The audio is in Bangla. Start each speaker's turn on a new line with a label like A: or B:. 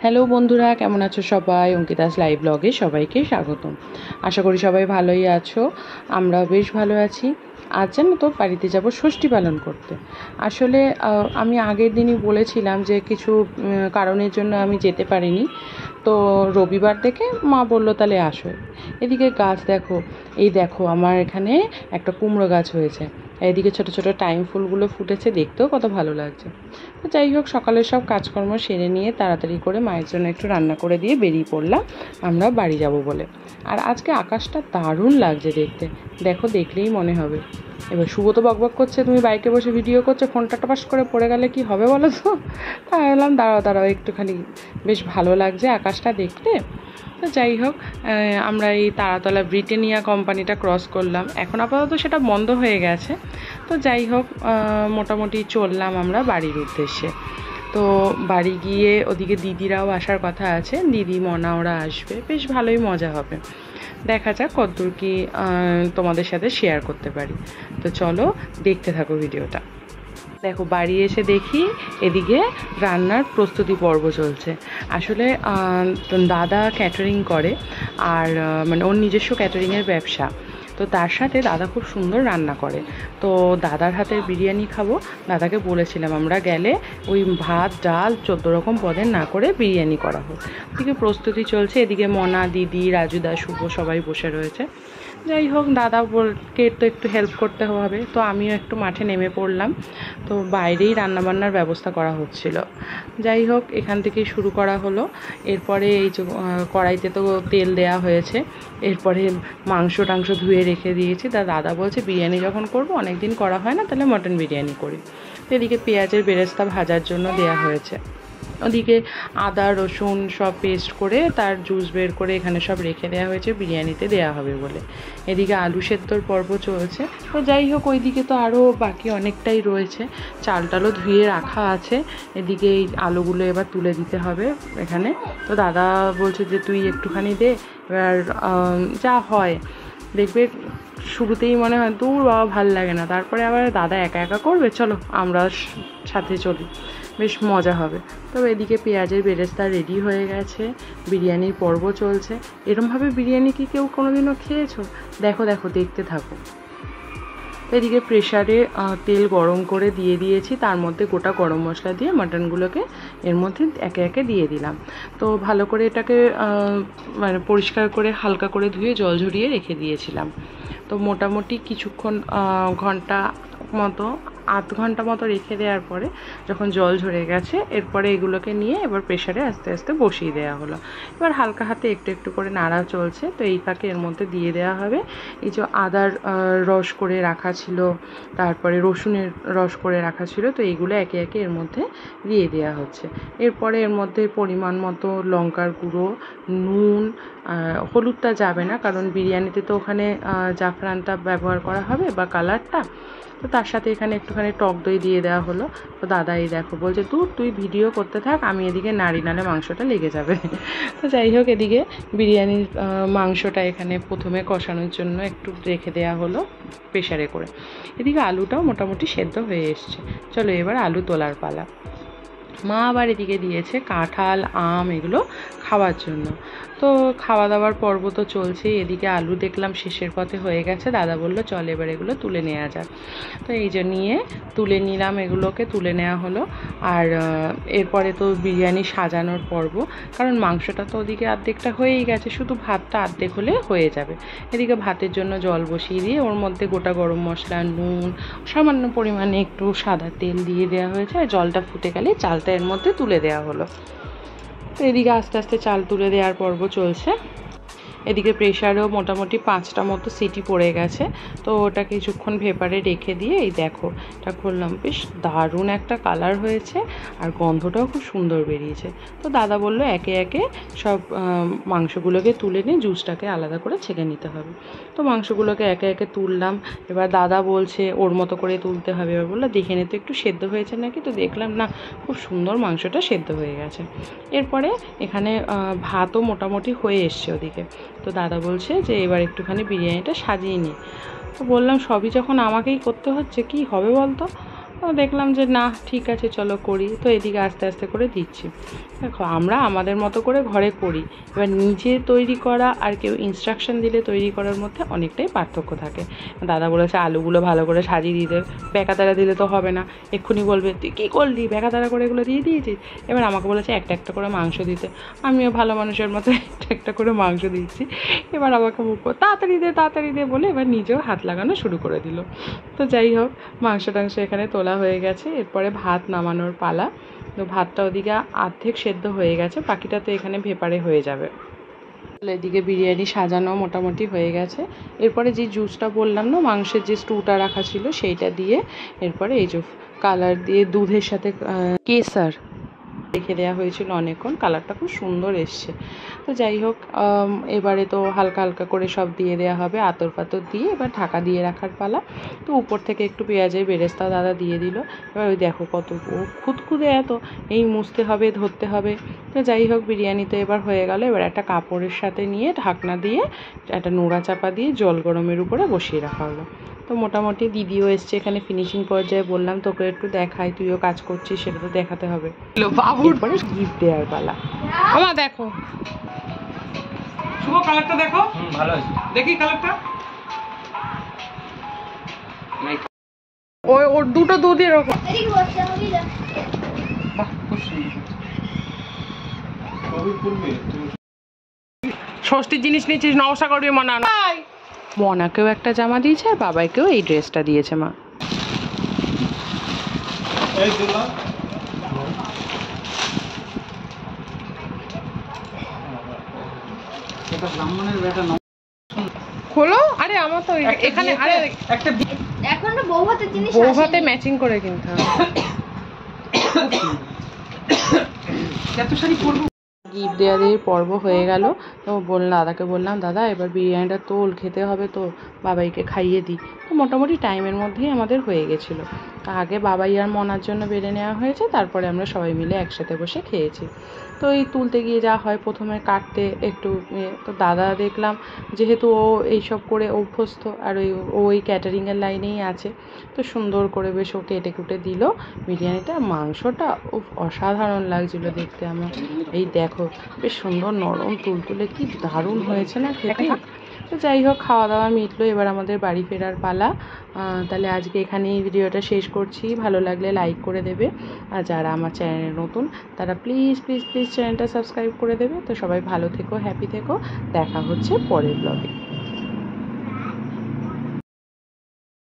A: হ্যালো বন্ধুরা, কেমন আছো সবাই? অঙ্কিতাস লাইভ ব্লগে সবাইকে স্বাগতম। আশা করি সবাই ভালোই আছো। আমরা বেশ ভালো আছি। আজ জানো তো বাড়িতে যাব ষষ্ঠী পালন করতে। আসলে আমি আগের দিনই বলেছিলাম যে কিছু কারণের জন্য আমি যেতে পারিনি। তো রবিবার দেখে মা বললো তাহলে আসো। এদিকে গাছ দেখো, এই দেখো আমার এখানে একটা কুমড়ো গাছ হয়েছে। এদিকে ছোট ছোট টাইম ফুলগুলো ফুটেছে, দেখতেও কত ভালো লাগছে। তো যাই হোক, সকালের সব কাজকর্ম সেরে নিয়ে তাড়াতাড়ি করে মায়ের জন্য একটু রান্না করে দিয়ে বেরিয়ে পড়লাম আমরা বাড়ি যাব বলে। আর আজকে আকাশটা দারুণ লাগছে দেখতে, দেখো দেখলেই মনে হবে। এবার শুভ তো বকবক করছে, তুমি বাইকে বসে ভিডিও করছো, ফোনটা টপাস করে পড়ে গেলে কি হবে বলো তো। তাই বললাম দাঁড়াও একটুখানি, বেশ ভালো লাগছে আকাশটা দেখতে। তো যাই হোক, আমরা এই তারাতলা ব্রিটানিয়া কোম্পানিটা ক্রস করলাম। এখন আপাতত সেটা বন্ধ হয়ে গেছে। তো যাই হোক, মোটামুটি চললাম আমরা বাড়ির উদ্দেশ্যে। তো বাড়ি গিয়ে ওদিকে দিদিরাও আসার কথা আছে, দিদি মনা ওরা আসবে, বেশ ভালোই মজা হবে। দেখা যাক কতদূর কি তোমাদের সাথে শেয়ার করতে পারি। তো চলো দেখতে থাকো ভিডিওটা। দেখো বাড়ি এসে দেখি এদিকে রান্নার প্রস্তুতি পর্ব চলছে। আসলে দাদা ক্যাটারিং করে, আর মানে ওর নিজস্ব ক্যাটারিংয়ের ব্যবসা। তো তার সাথে দাদা খুব সুন্দর রান্না করে। তো দাদার হাতের বিরিয়ানি খাবো। দাদাকে বলেছিলাম আমরা গেলে ওই ভাত ডাল 14 রকম পদের না করে বিরিয়ানি করা হোক। এদিকে প্রস্তুতি চলছে, এদিকে মনা, দিদি, রাজুদা, শুভ সবাই বসে রয়েছে। যাই হোক, দাদাকে তো একটু হেল্প করতে হবে, তো আমিও একটু মাঠে নেমে পড়লাম। তো বাইরেই রান্নাবান্নার ব্যবস্থা করা হচ্ছিল। যাই হোক, এখান থেকেই শুরু করা হলো। এরপরে এই যে কড়াইতে তো তেল দেয়া হয়েছে। এরপরে মাংস টাংস ধুয়ে রেখে দিয়েছি। দাদা বলছে বিরিয়ানি যখন করবো, অনেক দিন করা হয় না, তাহলে মটন বিরিয়ানি করি। তো এদিকে পেঁয়াজের বেরেস্তা ভাজার জন্য দেয়া হয়েছে। ওদিকে আদা রসুন সব পেস্ট করে তার জুস বের করে এখানে সব রেখে দেওয়া হয়েছে, বিরিয়ানিতে দেওয়া হবে বলে। এদিকে আলু সেদ্ধর পর্ব চলছে। তো যাই হোক, ওইদিকে তো আরও বাকি অনেকটাই রয়েছে, চাল টালও ধুয়ে রাখা আছে। এদিকে এই আলুগুলো এবার তুলে দিতে হবে এখানে। তো দাদা বলছে যে তুই একটুখানি দে। এবার যা হয় দেখবে, শুরুতেই মনে হয় দূর বাবা ভাল লাগে না, তারপরে আবার দাদা একা একা করবে, চলো আমরা সাথে চলি, বেশ মজা হবে। তবে এদিকে পেঁয়াজের বেরেস্তা রেডি হয়ে গেছে, বিরিয়ানির পর্ব চলছে। এরমভাবে বিরিয়ানি কি কেউ কোনোদিনও খেয়েছো? দেখো দেখতে থাকো। এদিকে প্রেশারে তেল গরম করে দিয়ে দিয়েছি, তার মধ্যে গোটা গরম মশলা দিয়ে মাটনগুলোকে এর মধ্যে একে একে দিয়ে দিলাম। তো ভালো করে এটাকে মানে পরিষ্কার করে হালকা করে ধুয়ে জল ঝরিয়ে রেখে দিয়েছিলাম। তো মোটামুটি কিছুক্ষণ ঘন্টা মতো, আধ ঘন্টা মতো রেখে দেওয়ার পরে যখন জল ঝরে গেছে, এরপরে এগুলোকে নিয়ে এবার প্রেশারে আস্তে আস্তে বসিয়ে দেওয়া হলো। এবার হালকা হাতে একটু একটু করে নাড়া চলছে। তো এই ফাঁকে এর মধ্যে দিয়ে দেওয়া হবে এই যে আদার রস করে রাখা ছিল, তারপরে রসুনের রস করে রাখা ছিল। তো এইগুলো একে একে এর মধ্যে দিয়ে দেওয়া হচ্ছে। এরপরে এর মধ্যে পরিমাণ মতো লঙ্কার গুঁড়ো, নুন, হলুদটা যাবে না, কারণ বিরিয়ানিতে তো ওখানে জাফরানটা ব্যবহার করা হবে বা কালারটা। তো তার সাথে এখানে একটুখানি টক দই দিয়ে দেওয়া হলো। তো দাদা এই দেখো বলছে তুই ভিডিও করতে থাক, আমি এদিকে নাড়ি, নালে মাংসটা লেগে যাবে। তো যাই হোক, এদিকে বিরিয়ানির মাংসটা এখানে প্রথমে কষানোর জন্য একটু রেখে দেওয়া হলো প্রেশারে করে। এদিকে আলুটাও মোটামুটি সেদ্ধ হয়ে এসছে। চলো এবার আলু তোলার পালা। মা আবার এদিকে দিয়েছে কাঁঠাল, আম, এগুলো খাওয়ার জন্য। তো খাওয়া দাওয়ার পর্ব তো চলছেই। এদিকে আলু দেখলাম শেষের পথে হয়ে গেছে। দাদা বললো চল এবার এগুলো তুলে নেওয়া যাক। তো এই যে নিয়ে তুলে নিলাম, এগুলোকে তুলে নেওয়া হলো। আর এরপরে তো বিরিয়ানি সাজানোর পর্ব, কারণ মাংসটা তো ওদিকে অর্ধেকটা হয়েই গেছে, শুধু ভাতটা অর্ধেক হলে হয়ে যাবে। এদিকে ভাতের জন্য জল বসিয়ে দিয়ে ওর মধ্যে গোটা গরম মশলা, নুন, সামান্য পরিমাণে একটু সাদা তেল দিয়ে দেওয়া হয়েছে। আর জলটা ফুটে গেলে চালটা এর মধ্যে তুলে দেওয়া হলো। তো এদিকে আস্তে আস্তে চাল তুলে দেওয়ার পর্ব চলছে। এদিকে প্রেশারেও মোটামুটি 5টা মতো সিটি পড়ে গেছে। তো ওটা কিছুক্ষণ ভেপারে রেখে দিয়ে এই দেখো এটা করলাম, বেশ দারুণ একটা কালার হয়েছে, আর গন্ধটাও খুব সুন্দর বেরিয়েছে। তো দাদা বললো একে একে সব মাংসগুলোকে তুলে নিয়ে জুসটাকে আলাদা করে ছেঁকে নিতে হবে। তো মাংসগুলোকে একে একে তুললাম। এবার দাদা বলছে ওর মতো করে তুলতে হবে। এবার বললো দেখে নিতে একটু সেদ্ধ হয়েছে নাকি। তো দেখলাম না, খুব সুন্দর মাংসটা সেদ্ধ হয়ে গেছে। এরপরে এখানে ভাতও মোটামুটি হয়ে এসছে ওদিকে। তো দাদা বলছে যে এবার একটুখানি বিরিয়ানিটা সাজিয়ে নিই। তো বললাম সবই যখন আমাকেই করতে হচ্ছে, কি হবে বলতো। দেখলাম যে না ঠিক আছে চলো করি, তো এদিকে আস্তে আস্তে করে দিচ্ছি। দেখো আমরা আমাদের মতো করে ঘরে করি, এবার নিজে তৈরি করা আর কেউ ইনস্ট্রাকশন দিলে তৈরি করার মধ্যে অনেকটাই পার্থক্য থাকে। দাদা বলেছে আলুগুলো ভালো করে সাজিয়ে দিতে, বেকাতারা দিলে তো হবে না, এক্ষুনি বলবে তুই কী করলি বেকাতারা করে এগুলো দিয়ে দিয়েছিস। এবার আমাকে বলেছে একটা একটা করে মাংস দিতে, আমিও ভালো মানুষের মতো একটা একটা করে মাংস দিচ্ছি। এবার আমাকে মুখ তাড়াতাড়ি দে বলে এবার নিজেও হাত লাগানো শুরু করে দিল। তো যাই হোক মাংস টাংস এখানে তোলা হয়ে গেছে, এরপরে ভাত নামানোর পালা। তো ভাতটা ওদিকে অর্ধেক সেদ্ধ হয়ে গেছে, বাকিটা তো এখানে ভেপারে হয়ে যাবে। এদিকে বিরিয়ানি সাজানো মোটামুটি হয়ে গেছে। এরপরে যে জুসটা বললাম না মাংসের যে স্টুটা রাখা ছিল সেইটা দিয়ে এরপরে এই যে কালার দিয়ে দুধের সাথে কেসার রেখে দেওয়া হয়েছিল অনেকক্ষণ, কালারটা খুব সুন্দর এসছে। তো যাই হোক এবারে তো হালকা হালকা করে সব দিয়ে দেওয়া হবে, আতর পাতর দিয়ে এবার ঢাকা দিয়ে রাখার পালা। তো উপর থেকে একটু পেঁয়াজের বেরেস্তা দাদা দিয়ে দিল। এবার ওই দেখো কত খুদখুদে এত, এই মুছতে হবে ধরতে হবে। তো যাই হোক বিরিয়ানি তো এবার হয়ে গেল, এবার একটা কাপড়ের সাথে নিয়ে ঢাকনা দিয়ে একটা নোড়া চাপা দিয়ে জল গরমের উপরে বসিয়ে রাখা হলো। তো মোটামুটি দিদিও এসছে এখানে ফিনিশিং পর্যায়ে, বললাম তোকে একটু দেখাই, তুইও কাজ করছিস সেটা তো দেখাতে হবে। বাবুর পরে গিফট দেওয়ার পালা। আমা দেখো শুভ কালারটা দেখো, ভালো আছে দেখি কালারটা। ওই ওর দুটো দুধ এরকম ষষ্ঠীর জিনিস নিচ্ছিস, নওশা করবি মনা। মনাকেও একটা জামা দিয়েছে আর বাবাইকেও এই ড্রেসটা দিয়েছে মা। খোলো, আরে আমার তো এখানে আরে একটা এখন তো বউ হাতে জিনিস বউ হাতে ম্যাচিং করে কিনতে হবে। এত শাড়ি পরবো। গিফট দেওয়া দিয়ে পর্ব হয়ে গেল। তো দাদাকে বললাম দাদা এবার বিরিয়ানিটা তোল, খেতে হবে তো, বাবাইকে খাইয়ে দিই। তো মোটামুটি টাইমের মধ্যেই আমাদের হয়ে গেছিলো। আগে বাবাই আর মনার জন্য বেড়ে নেওয়া হয়েছে, তারপরে আমরা সবাই মিলে একসাথে বসে খেয়েছি। তো এই তুলতে গিয়ে যা হয় প্রথমে কাটতে একটু তো দাদা দেখলাম যেহেতু ও এইসব করে অভ্যস্ত আর ওই ক্যাটারিংয়ের লাইনেই আছে, তো সুন্দর করে বেশ ও কেটে কুটে দিল বিরিয়ানিটা। মাংসটা অসাধারণ লাগছিলো দেখতে আমার, এই দেখো বেশ সুন্দর নরম তুলতুলে কি দারুণ হয়েছে না খেতে। তো যাই হোক খাওয়া দাওয়া মিটলো, এবার আমাদের বাড়ি ফেরার পালা। তাহলে আজকে এখানেই ভিডিওটা শেষ করছি, ভালো লাগলে লাইক করে দেবে, আর যারা আমার চ্যানেলে নতুন তারা প্লিজ প্লিজ প্লিজ চ্যানেলটা সাবস্ক্রাইব করে দেবে। তো সবাই ভালো থেকো, হ্যাপি থেকো, দেখা হচ্ছে পরের ব্লগে।